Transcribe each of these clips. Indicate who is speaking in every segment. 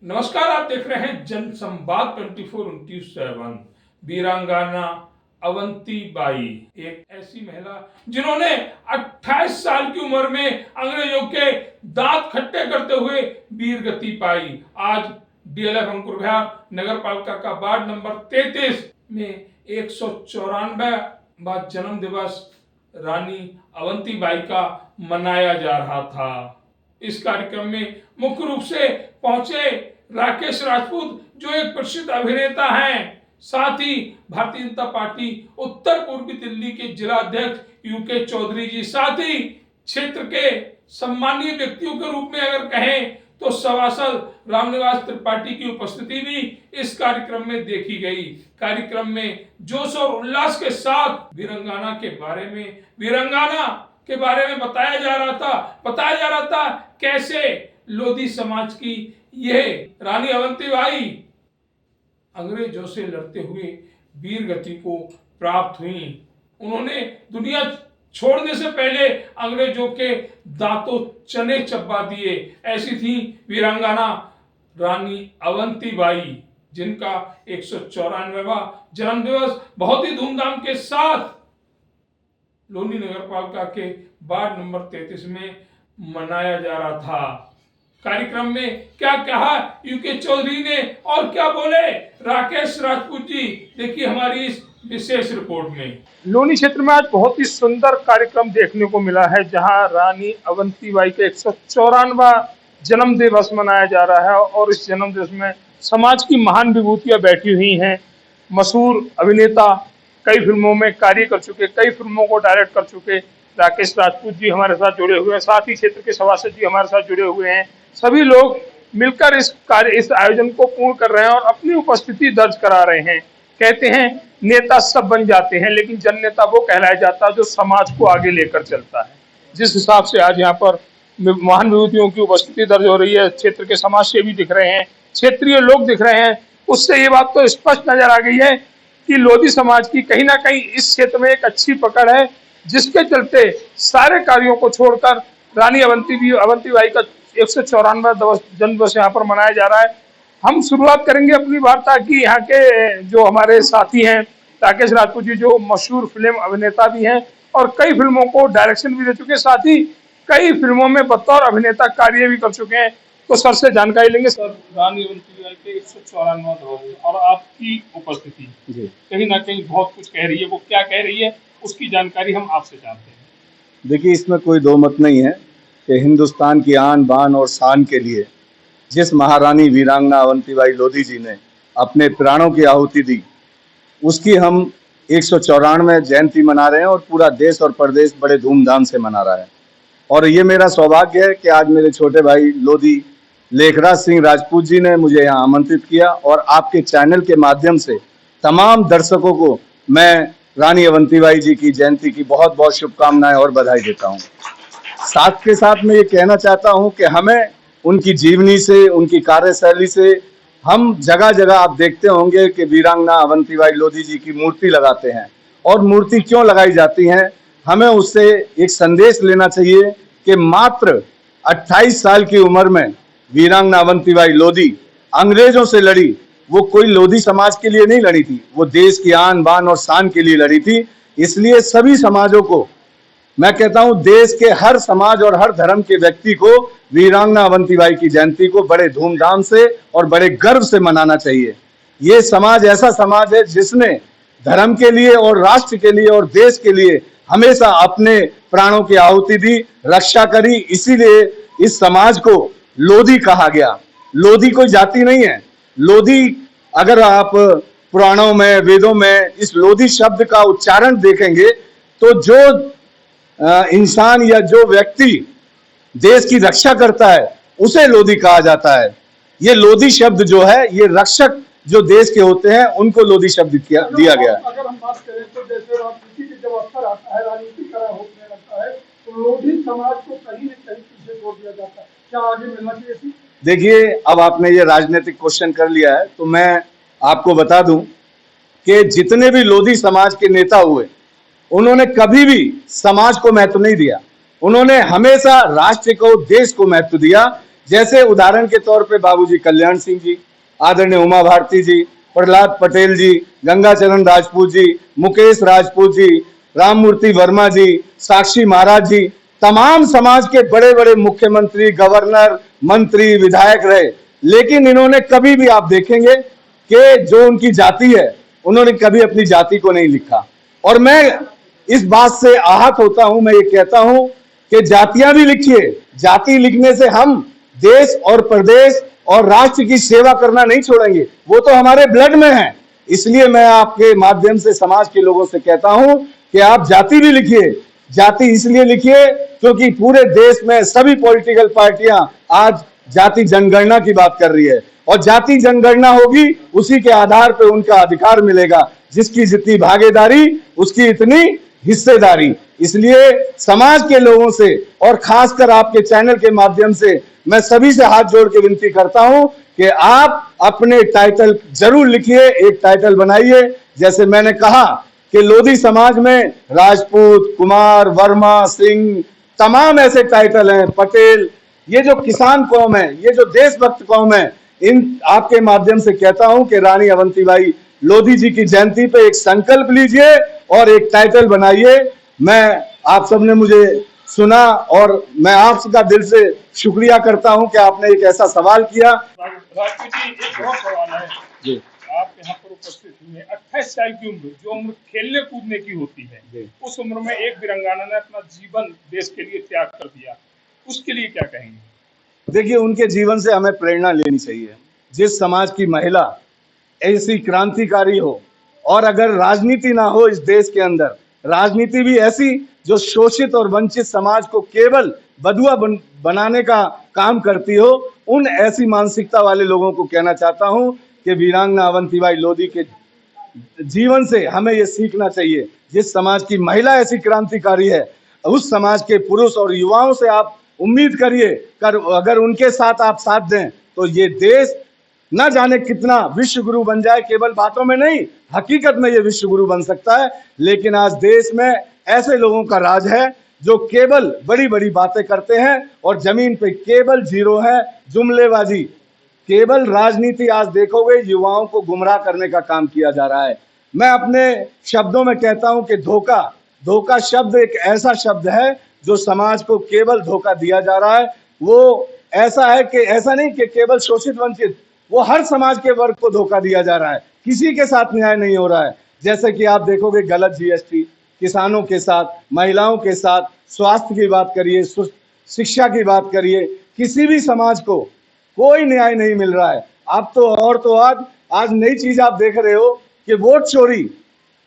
Speaker 1: नमस्कार, आप देख रहे हैं जन संवाद 24/7। वीरांगना अवंती बाई एक ऐसी महिला जिन्होंने 28 साल की उम्र में अंग्रेजों के दांत खट्टे करते हुए वीर गति पाई। आज डीएलएफ अंकुर विहार नगर पालिका का वार्ड नंबर 33 में 194वां जन्म दिवस रानी अवंती बाई का मनाया जा रहा था। इस कार्यक्रम में मुख्य रूप से पहुंचे राकेश राजपूत, जो एक प्रसिद्ध अभिनेता हैं, साथ ही भारतीय जनता पार्टी उत्तर पूर्वी दिल्ली के जिला अध्यक्ष यूके चौधरी जी, साथ ही क्षेत्र के सम्मानीय व्यक्तियों के रूप में अगर कहें तो सभासद रामनिवास त्रिपाठी की उपस्थिति भी इस कार्यक्रम में देखी गई। कार्यक्रम में जोश और उल्लास के साथ वीरांगना के बारे में बताया जा रहा था कैसे लोधी समाज की यह रानी अवंती बाई अंग्रेजों से लड़ते हुए वीर गति को प्राप्त हुई। उन्होंने दुनिया छोड़ने से पहले अंग्रेजों के दांतों चने चबा दिए। ऐसी थी वीरांगना रानी अवंती बाई, जिनका 194वां जन्म दिवस बहुत ही धूमधाम के साथ लोनी नगर पालिका के वार्ड नंबर 33 में मनाया जा रहा था। कार्यक्रम में क्या कहा यूके चौधरी ने और क्या बोले राकेश राजपूत जी, देखिए हमारी इस विशेष रिपोर्ट में।
Speaker 2: लोनी क्षेत्र में आज बहुत ही सुंदर कार्यक्रम देखने को मिला है, जहां रानी अवंती बाई का 194वां जन्म दिवस मनाया जा रहा है और इस जन्म दिवस में समाज की महान विभूतियां बैठी हुई हैं। मशहूर अभिनेता, कई फिल्मों में कार्य कर चुके, कई फिल्मों को डायरेक्ट कर चुके राकेश राजपूत जी हमारे साथ जुड़े हुए हैं, साथ ही क्षेत्र के सभासद जी हमारे साथ जुड़े हुए हैं। सभी लोग मिलकर इस आयोजन को पूर्ण कर रहे हैं और अपनी उपस्थिति दर्ज करा रहे हैं। कहते हैं नेता सब बन जाते हैं, लेकिन जन नेता वो कहलाया जाता है जो समाज को आगे लेकर चलता है। जिस हिसाब से आज यहाँ पर महान विभूतियों की उपस्थिति दर्ज हो रही है, क्षेत्र के समाज सेवी दिख रहे हैं, क्षेत्रीय लोग दिख रहे हैं, उससे ये बात तो स्पष्ट नजर आ गई है कि लोधी समाज की कहीं ना कहीं इस क्षेत्र में एक अच्छी पकड़ है, जिसके चलते सारे कार्यों को छोड़कर रानी अवंती बाई का 194वां जन्म दिवस यहाँ पर मनाया जा रहा है। हम शुरुआत करेंगे अपनी वार्ता की यहाँ के जो हमारे साथी हैं राकेश राजपूत जी, जो मशहूर फिल्म अभिनेता भी हैं और कई फिल्मों को डायरेक्शन भी दे चुके हैं, साथ ही कई फिल्मों में बतौर अभिनेता कार्य भी कर चुके हैं। तो सर से जानकारी लेंगे। सर, रानी अवंती बाई के 194वां दिवस और आपकी उपस्थिति कहीं ना कहीं बहुत कुछ कह रही है, वो क्या कह रही है उसकी जानकारी हम आपसे चाहते हैं।
Speaker 3: देखिए, इसमें कोई दो मत नहीं है कि हिंदुस्तान की आन बान और शान के लिए जिस महारानी वीरांगना अवंती बाई लोधी जी ने अपने प्राणों की आहुति दी, उसकी हम 194वें जयंती मना रहे हैं और पूरा देश और प्रदेश बड़े धूमधाम से मना रहा है। और ये मेरा सौभाग्य है कि आज मेरे छोटे भाई लोधी लेखराज सिंह राजपूत जी ने मुझे यहाँ आमंत्रित किया और आपके चैनल के माध्यम से तमाम दर्शकों को मैं रानी अवंती बाई जी की जयंती की बहुत बहुत शुभकामनाएं और बधाई देता हूँ। साथ के साथ मैं ये कहना चाहता हूँ कि हमें उनकी जीवनी से, उनकी कार्यशैली से, हम जगह जगह आप देखते होंगे कि वीरांगना अवंती बाई लोधी जी की मूर्ति लगाते हैं। और मूर्ति क्यों लगाई जाती हैं, हमें उससे एक संदेश लेना चाहिए कि मात्र 28 साल की उम्र में वीरांगना अवंती बाई लोधी अंग्रेजों से लड़ी। वो कोई लोधी समाज के लिए नहीं लड़ी थी, वो देश की आन बान और शान के लिए लड़ी थी। इसलिए सभी समाजों को मैं कहता हूं, देश के हर समाज और हर धर्म के व्यक्ति को वीरांगना अवंती बाई की जयंती को बड़े धूमधाम से और बड़े गर्व से मनाना चाहिए। ये समाज ऐसा समाज है जिसने धर्म के लिए और राष्ट्र के लिए और देश के लिए हमेशा अपने प्राणों की आहुति दी, रक्षा करी। इसीलिए इस समाज को लोधी कहा गया। लोधी कोई जाति नहीं है। लोधी, अगर आप पुराणों में, वेदों में इस लोधी शब्द का उच्चारण देखेंगे तो जो इंसान या जो व्यक्ति देश की रक्षा करता है उसे लोधी कहा जाता है। ये लोधी शब्द जो है, ये रक्षक जो देश के होते हैं उनको लोधी शब्द दिया गया है।
Speaker 2: अगर हम बात करें तो जैसे राजनीति के जब अवसर आता है, राजनीति करा होने लगता है, तो लोधी समाज को कहीं न कहीं पीछे छोड़ दिया जाता है। क्या आगे मिलना चाहिए?
Speaker 3: देखिए, अब आपने ये राजनीतिक क्वेश्चन कर लिया है तो मैं आपको बता दूं कि जितने भी लोधी समाज के नेता हुए, उन्होंने कभी भी समाज को महत्व नहीं दिया। उन्होंने हमेशा राष्ट्र को, देश को महत्व दिया। जैसे उदाहरण के तौर पे बाबूजी कल्याण सिंह जी, आदरणीय उमा भारती जी, प्रहलाद पटेल जी, गंगाचरण राजपूत जी, मुकेश राजपूत जी, राममूर्ति वर्मा जी, साक्षी महाराज जी, तमाम समाज के बड़े बड़े मुख्यमंत्री, गवर्नर, मंत्री, विधायक रहे, लेकिन इन्होंने कभी भी, आप देखेंगे कि जो उनकी जाति है, उन्होंने कभी अपनी जाति को नहीं लिखा। और मैं इस बात से आहत होता हूं, मैं ये कहता हूं कि जातियां भी लिखिए, जाति लिखने से हम देश और प्रदेश और राष्ट्र की सेवा करना नहीं छोड़ेंगे, वो तो हमारे ब्लड में है। इसलिए मैं आपके माध्यम से समाज के लोगों से कहता हूं कि आप जाति भी लिखिए। जाति इसलिए लिखिए क्योंकि पूरे देश में सभी पॉलिटिकल पार्टियां आज जाति जनगणना की बात कर रही है, और जाति जनगणना होगी, उसी के आधार पर उनका अधिकार मिलेगा। जिसकी जितनी भागीदारी, उसकी इतनी हिस्सेदारी। इसलिए समाज के लोगों से और खासकर आपके चैनल के माध्यम से मैं सभी से हाथ जोड़ के विनती करता हूं कि आप अपने टाइटल जरूर लिखिए, एक टाइटल बनाइए। जैसे मैंने कहा कि लोधी समाज में राजपूत, कुमार, वर्मा, सिंह, तमाम ऐसे टाइटल हैं, पटेल, ये जो किसान कौम है, ये जो देशभक्त कौम है, इन आपके माध्यम से कहता हूं कि रानी अवंतीबाई लोधी जी की जयंती पे एक संकल्प लीजिए और एक टाइटल बनाइए। मैं, आप सबने मुझे सुना और मैं आपका दिल से शुक्रिया करता हूं कि आपने एक ऐसा सवाल किया।
Speaker 2: राजपूत जी, एक और सवाल है
Speaker 3: जी
Speaker 2: आप यहाँ पर उपस्थित हुए। 28 साल की उम्र, जो उम्र खेलने कूदने की होती है, उस उम्र में एक वीरांगना ने अपना जीवन देश के लिए त्याग कर दिया, उसके लिए क्या कहेंगे?
Speaker 3: देखिए, उनके जीवन से हमें प्रेरणा लेनी चाहिए। जिस समाज की महिला ऐसी क्रांतिकारी हो, और अगर राजनीति ना हो इस देश के अंदर, राजनीति भी ऐसी जो शोषित और वंचित समाज को केवल बधुआ बनाने का काम करती हो, उन ऐसी मानसिकता वाले लोगों को कहना चाहता हूं कि वीरांगना अवंतीबाई लोधी के जीवन से हमें ये सीखना चाहिए। जिस समाज की महिला ऐसी क्रांतिकारी है, उस समाज के पुरुष और युवाओं से आप उम्मीद करिए अगर उनके साथ आप साथ दें तो ये देश न जाने कितना विश्व गुरु बन जाए। केवल बातों में नहीं, हकीकत में ये विश्व गुरु बन सकता है। लेकिन आज देश में ऐसे लोगों का राज है जो केवल बड़ी बड़ी बातें करते हैं और जमीन पे केवल जीरो है, जुमलेबाजी, केवल राजनीति। आज देखोगे युवाओं को गुमराह करने का काम किया जा रहा है। मैं अपने शब्दों में कहता हूं कि धोखा, धोखा शब्द एक ऐसा शब्द है जो समाज को केवल धोखा दिया जा रहा है। वो ऐसा है कि ऐसा नहीं कि केवल शोषित वंचित, वो हर समाज के वर्ग को धोखा दिया जा रहा है, किसी के साथ न्याय नहीं हो रहा है। जैसे कि आप देखोगे गलत जीएसटी, किसानों के साथ, महिलाओं के साथ, स्वास्थ्य की बात करिए, शिक्षा की बात करिए, किसी भी समाज को कोई न्याय नहीं मिल रहा है। अब तो आज नई चीज आप देख रहे हो कि वोट चोरी।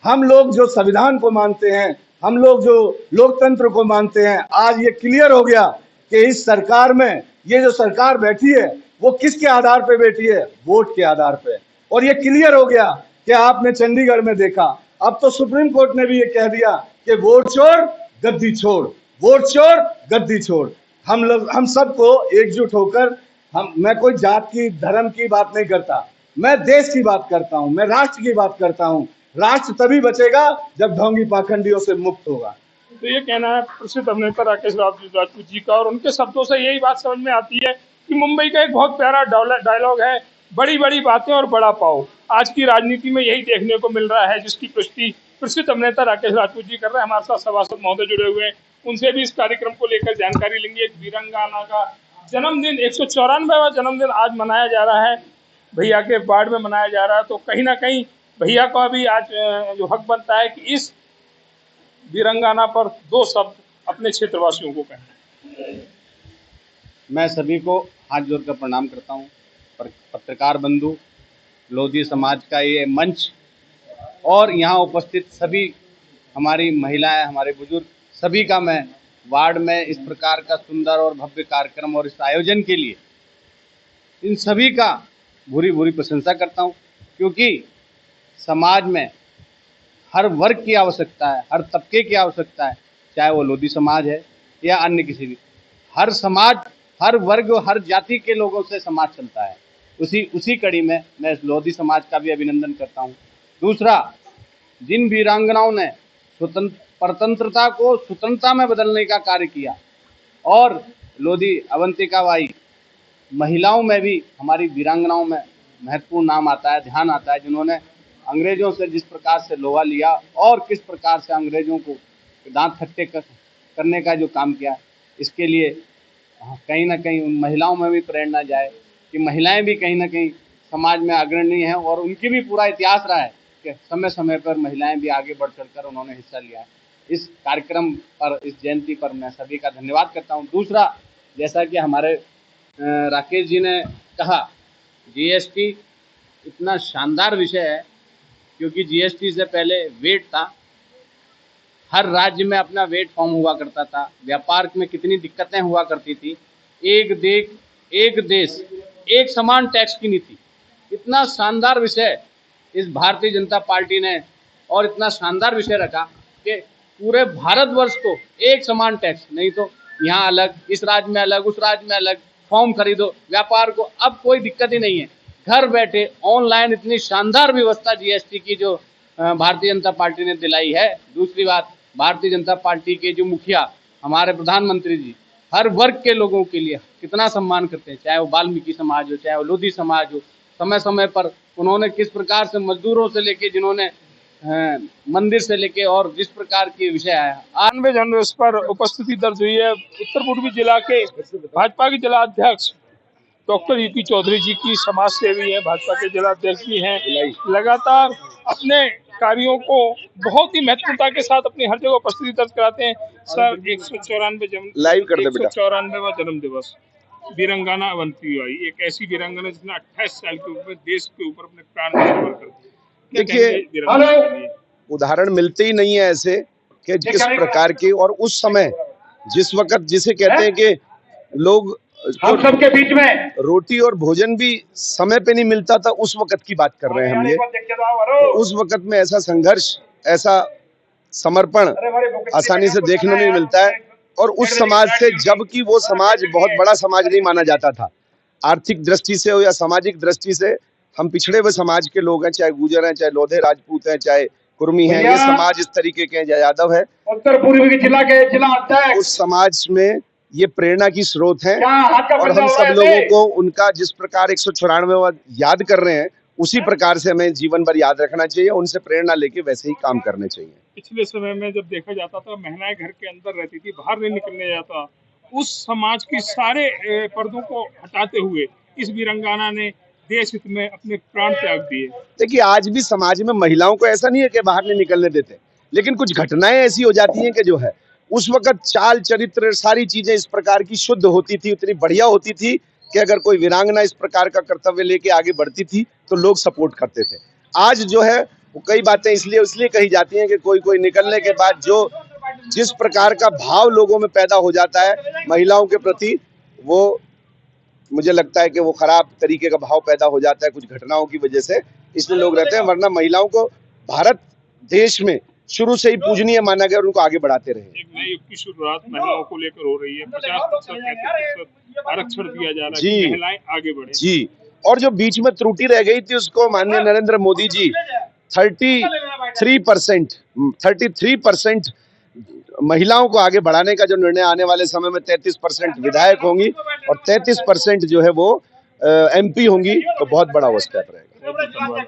Speaker 3: हम लोग जो संविधान को मानते हैं, हम लोग जो लोकतंत्र को मानते हैं, आज ये क्लियर हो गया कि इस सरकार में ये जो सरकार बैठी है वो किसके आधार पे बैठी है? वोट के आधार पे। और ये क्लियर हो गया कि आपने चंडीगढ़ में देखा, अब तो सुप्रीम कोर्ट ने भी ये कह दिया कि वोट चोर गद्दी छोड़, वोट चोर गद्दी छोड़। हम सबको एकजुट होकर, मैं कोई जात की, धर्म की बात नहीं करता, मैं देश की बात करता हूं, मैं राष्ट्र की बात करता हूं। राष्ट्र तभी बचेगा जब ढोंगी पाखंडियों से मुक्त होगा।
Speaker 2: तो ये कहना है प्रसिद्ध अभिनेता राकेश राजपूत जी का, और उनके शब्दों से यही बात समझ में आती है कि मुंबई का एक बहुत प्यारा डायलॉग है, बड़ी बड़ी बातें और बड़ा पाओ। आज की राजनीति में यही देखने को मिल रहा है, जिसकी पुष्टि प्रसिद्ध अभिनेता राकेश राजपूत जी कर रहे हैं। हमारे साथ सभासद महोदय जुड़े हुए हैं, उनसे भी इस कार्यक्रम को लेकर जानकारी लेंगे। एक वीरांगना का जन्मदिन, 194वां जन्मदिन आज मनाया जा रहा है, भैया के वार्ड में मनाया जा रहा है। तो कहीं ना कहीं भैया का भी आज जो हक बनता है कि इस वीरांगना पर दो शब्द अपने क्षेत्रवासियों को कहें।
Speaker 4: मैं सभी को हाथ जोड़कर प्रणाम करता हूं। पत्रकार बंधु, लोधी समाज का ये मंच और यहाँ उपस्थित सभी हमारी महिलाएं, हमारे बुजुर्ग, सभी का मैं वार्ड में इस प्रकार का सुंदर और भव्य कार्यक्रम और इस आयोजन के लिए इन सभी का भूरी भूरी प्रशंसा करता हूं। क्योंकि समाज में हर वर्ग की आवश्यकता है, हर तबके की आवश्यकता है, चाहे वो लोधी समाज है या अन्य किसी भी। हर समाज, हर वर्ग, हर जाति के लोगों से समाज चलता है। उसी कड़ी में मैं इस लोधी समाज का भी अभिनंदन करता हूं। दूसरा, जिन वीरांगनाओं ने परतंत्रता को स्वतंत्रता में बदलने का कार्य किया और लोधी अवंतिका बाई महिलाओं में भी हमारी वीरांगनाओं में महत्वपूर्ण नाम आता है, ध्यान आता है, जिन्होंने अंग्रेजों से जिस प्रकार से लोहा लिया और किस प्रकार से अंग्रेजों को दांत खट्टे करने का जो काम किया, इसके लिए कहीं ना कहीं उन महिलाओं में भी प्रेरणा जाए कि महिलाएं भी कहीं ना कहीं समाज में अग्रणी हैं और उनकी भी पूरा इतिहास रहा है कि समय समय पर महिलाएं भी आगे बढ़ चढ़कर उन्होंने हिस्सा लिया है। इस कार्यक्रम पर, इस जयंती पर मैं सभी का धन्यवाद करता हूं। दूसरा, जैसा कि हमारे राकेश जी ने कहा, जीएसटी इतना शानदार विषय है, क्योंकि जीएसटी से पहले वेट था, हर राज्य में अपना वेट फॉर्म हुआ करता था, व्यापार में कितनी दिक्कतें हुआ करती थी, एक देश एक समान टैक्स की नीति, इतना शानदार विषय इस भारतीय जनता पार्टी ने और इतना शानदार विषय रखा कि पूरे भारतवर्ष को एक समान टैक्स, नहीं तो यहाँ अलग, इस राज्य में अलग, उस राज्य में अलग, फॉर्म खरीदो, व्यापार को अब कोई दिक्कत ही नहीं है, घर बैठे ऑनलाइन इतनी शानदार व्यवस्था जीएसटी की जो भारतीय जनता पार्टी ने दिलाई है। दूसरी बात, भारतीय जनता पार्टी के जो मुखिया हमारे प्रधानमंत्री जी हर वर्ग के लोगों के लिए कितना सम्मान करते हैं, चाहे वो वाल्मीकि समाज हो, चाहे वो लोधी समाज हो, समय समय पर उन्होंने किस प्रकार से मजदूरों से लेके, जिन्होंने मंदिर से लेके और जिस प्रकार की विषय है
Speaker 2: 98 जन्मदिवस पर उपस्थिति दर्ज हुई है। उत्तर पूर्वी जिला के भाजपा के जिला अध्यक्ष डॉक्टर यूपी चौधरी जी की समाज सेवी है, भाजपा के जिला अध्यक्ष भी हैं, लगातार अपने कार्यों को बहुत ही महत्वपूर्णता के साथ अपनी हर जगह उपस्थिति दर्ज कराते हैं। सर, 194वां जन्म दिवस, वीरांगना अवंतीबाई, एक ऐसी वीरांगना जिसने 28 साल के ऊपर देश के ऊपर अपने प्राण न्यौछावर कर दिए।
Speaker 5: देखिए, उदाहरण मिलते ही नहीं है ऐसे कि किस प्रकार के, और उस समय जिस वक्त जिसे कहते हैं कि लोग
Speaker 6: हम सबके बीच में
Speaker 5: रोटी और भोजन भी समय पे नहीं मिलता था, उस वक्त की बात कर रहे हैं हम ये। तो उस वक्त में ऐसा संघर्ष, ऐसा समर्पण आसानी से देखने नहीं मिलता है। और उस समाज से, जबकि वो समाज बहुत बड़ा समाज नहीं माना जाता था, आर्थिक दृष्टि से हो या सामाजिक दृष्टि से, हम पिछड़े हुए समाज के लोग हैं, चाहे गुर्जर हैं, चाहे लोधे राजपूत हैं, चाहे कुर्मी हैं, ये समाज इस तरीके के हैं, यादव है,
Speaker 6: उत्तर पूर्वी जिला के जिला अध्यक्ष,
Speaker 5: उस समाज में ये प्रेरणा की स्रोत है। और हम सब लोगों को उनका जिस प्रकार 194वां याद कर रहे हैं, उसी प्रकार से हमें जीवन भर याद रखना चाहिए, उनसे प्रेरणा लेके वैसे ही काम करने चाहिए।
Speaker 2: पिछले समय में जब देखा जाता था, महिलाएं घर के अंदर रहती थी, बाहर नहीं निकलने जाता, उस समाज की सारे पर्दों को हटाते हुए इस वीरांगना ने देश हित में अपने प्राण त्याग दिए।
Speaker 5: देखिए, आज भी समाज में महिलाओं को ऐसा नहीं है कि बाहर नहीं निकलने देते, लेकिन कुछ घटनाएं ऐसी हो जाती हैं कि जो है उस वक्त चाल चरित्र सारी चीजें इस प्रकार की शुद्ध होती थी, उतनी बढ़िया होती थी कि अगर कोई वीरांगना इस प्रकार का कर्तव्य लेके आगे बढ़ती थी तो लोग सपोर्ट करते थे। आज जो है वो कई बातें इसलिए कही जाती हैं कि कोई निकलने के बाद जो जिस प्रकार का भाव लोगों में पैदा हो जाता है महिलाओं के प्रति, वो मुझे लगता है कि वो खराब तरीके का भाव पैदा हो जाता है कुछ घटनाओं की वजह से, इसलिए लोग रहते हैं। वरना महिलाओं को भारत देश में शुरू से ही पूजनीय माना गया और उनको आगे बढ़ाते रहे।
Speaker 2: एक नए युग की शुरुआत महिलाओं को लेकर हो रही है, 50% 35% आरक्षण दिया जा रहा है कि महिलाएं आगे बढ़े।
Speaker 5: जी, और जो बीच में त्रुटि रह गई थी उसको माननीय नरेंद्र मोदी जी 33% महिलाओं को आगे बढ़ाने का जो निर्णय, आने वाले समय में 33% विधायक होंगी और 33% जो है वो MP होंगी, तो बहुत बड़ा वो स्टेप रहेगा।